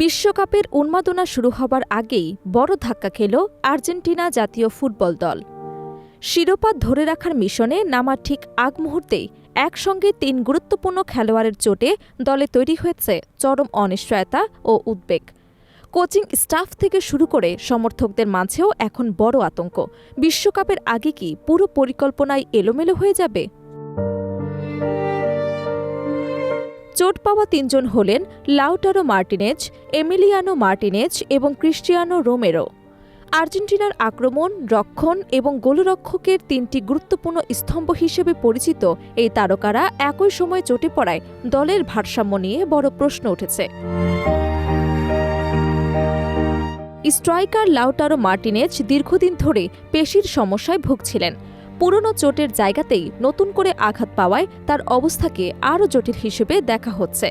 বিশ্বকাপের উন্মাদনা শুরু হবার আগেই বড় ধাক্কা খেল আর্জেন্টিনা জাতীয় ফুটবল দল। শিরোপা ধরে রাখার মিশনে নামার ঠিক আগ মুহূর্তেই একসঙ্গে ৩ গুরুত্বপূর্ণ খেলোয়াড়ের চোটে দলে তৈরি হয়েছে চরম অনিশ্চয়তা ও উদ্বেগ। কোচিং স্টাফ থেকে শুরু করে সমর্থকদের মাঝেও এখন বড় আতঙ্ক। বিশ্বকাপের আগে কি পুরো পরিকল্পনাই এলোমেলো হয়ে যাবে? চোট পাওয়া ৩ জন হলেন লাউটারো মার্টিনেজ, এমিলিয়ানো মার্টিনেজ এবং ক্রিস্টিয়ানো রোমেরো। আর্জেন্টিনার আক্রমণ, রক্ষণ এবং গোলরক্ষকের ৩টি গুরুত্বপূর্ণ স্তম্ভ হিসেবে পরিচিত এই তারকারা একই সময়ে চোটে পড়ায় দলের ভারসাম্য নিয়ে বড় প্রশ্ন উঠেছে। স্ট্রাইকার লাউটারো মার্টিনেজ দীর্ঘদিন ধরে পেশির সমস্যায় ভুগছিলেন। পুরনো চোটের জায়গাতেই নতুন করে আঘাত পাওয়ায় তার অবস্থাকে আরও জটিল হিসেবে দেখা হচ্ছে।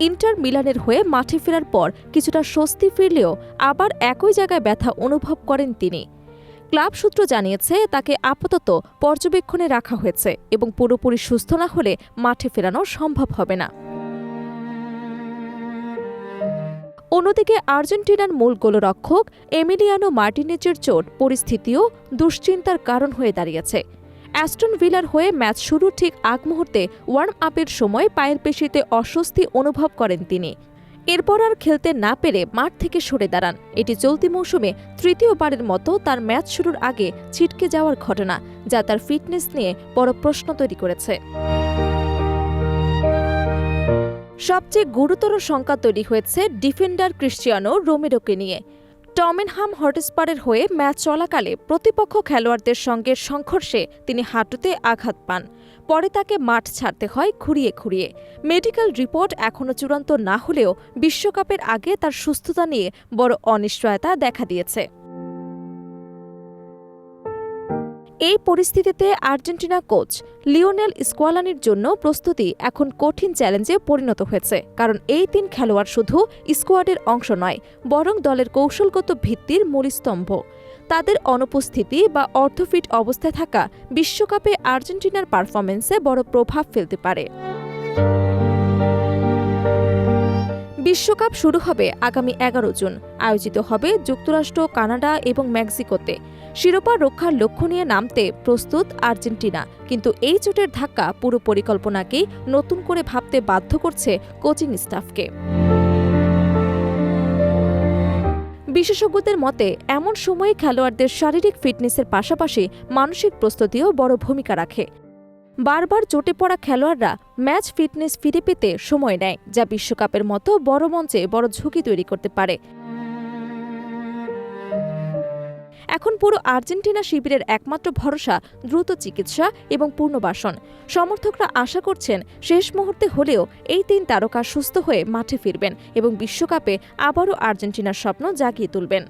ইন্টার মিলানের হয়ে মাঠে ফেরার পর কিছুটা স্বস্তি ফিরলেও আবার একই জায়গায় ব্যথা অনুভব করেন তিনি। ক্লাব সূত্র জানিয়েছে তাকে আপাতত পর্যবেক্ষণে রাখা হয়েছে এবং পুরোপুরি সুস্থ না হলে মাঠে ফেরানো সম্ভব হবে না। অন্যদিকে আর্জেন্টিনার মূল গোলরক্ষক এমিলিয়ানো মার্টিনেজের চোট পরিস্থিতিও দুশ্চিন্তার কারণ হয়ে দাঁড়িয়েছে। অ্যাস্টন ভিলার হয়ে ম্যাচ শুরুর ঠিক আগ মুহূর্তে ওয়ার্ম আপের সময় পায়ের পেশিতে অস্বস্তি অনুভব করেন তিনি। এরপর আর খেলতে না পেরে মাঠ থেকে সরে দাঁড়ান। এটি চলতি মৌসুমে তৃতীয়বারের মতো তার ম্যাচ শুরুর আগে ছিটকে যাওয়ার ঘটনা, যা তার ফিটনেস নিয়ে বড় প্রশ্ন তৈরি করেছে। সবচেয়ে গুরুতর শঙ্কা তৈরি হয়েছে ডিফেন্ডার ক্রিস্টিয়ানো রোমেরোকে নিয়ে। টমেনহাম হটস্পারের হয়ে ম্যাচ চলাকালে প্রতিপক্ষ খেলোয়াড়দের সঙ্গে সংঘর্ষে তিনি হাঁটুতে আঘাত পান। পরে তাকে মাঠ ছাড়তে হয় খুঁড়িয়ে খুঁড়িয়ে। মেডিকেল রিপোর্ট এখনও চূড়ান্ত না হলেও বিশ্বকাপের আগে তার সুস্থতা নিয়ে বড় অনিশ্চয়তা দেখা দিয়েছে। এই পরিস্থিতিতে আর্জেন্টিনা কোচ লিওনেল স্কোয়ালানির জন্য প্রস্তুতি এখন কঠিন চ্যালেঞ্জে পরিণত হয়েছে, কারণ এই ৩ খেলোয়াড় শুধু স্কোয়াডের অংশ নয়, বরং দলের কৌশলগত ভিত্তির মূলস্তম্ভ। তাদের অনুপস্থিতি বা অর্ধফিট অবস্থায় থাকা বিশ্বকাপে আর্জেন্টিনার পারফরম্যান্সে বড় প্রভাব ফেলতে পারে। বিশ্বকাপ শুরু হবে আগামী ১১ জুন। আয়োজিত হবে যুক্তরাষ্ট্র, কানাডা এবং মেক্সিকোতে। শিরোপা রক্ষার লক্ষ্য নিয়ে নামতে প্রস্তুত আর্জেন্টিনা, কিন্তু এই চোটের ধাক্কা পুরো পরিকল্পনাকেই নতুন করে ভাবতে বাধ্য করছে কোচিং স্টাফকে। বিশেষজ্ঞদের মতে এমন সময়ে খেলোয়াড়দের শারীরিক ফিটনেসের পাশাপাশি মানসিক প্রস্তুতিও বড় ভূমিকা রাখে। বারবার চোটে পড়া খেলোয়াড়রা ম্যাচ ফিটনেস ফিরে পেতে সময় নেয়, যা বিশ্বকাপের মতো বড় মঞ্চে বড় ঝুঁকি তৈরি করতে পারে। এখন পুরো আর্জেন্টিনা শিবিরের একমাত্র ভরসা দ্রুত চিকিৎসা এবং পুনর্বাসন। সমর্থকরা আশা করছেন শেষ মুহূর্তে হলেও এই ৩ তারকা সুস্থ হয়ে মাঠে ফিরবেন এবং বিশ্বকাপে আবারও আর্জেন্টিনার স্বপ্ন জাগিয়ে তুলবেন।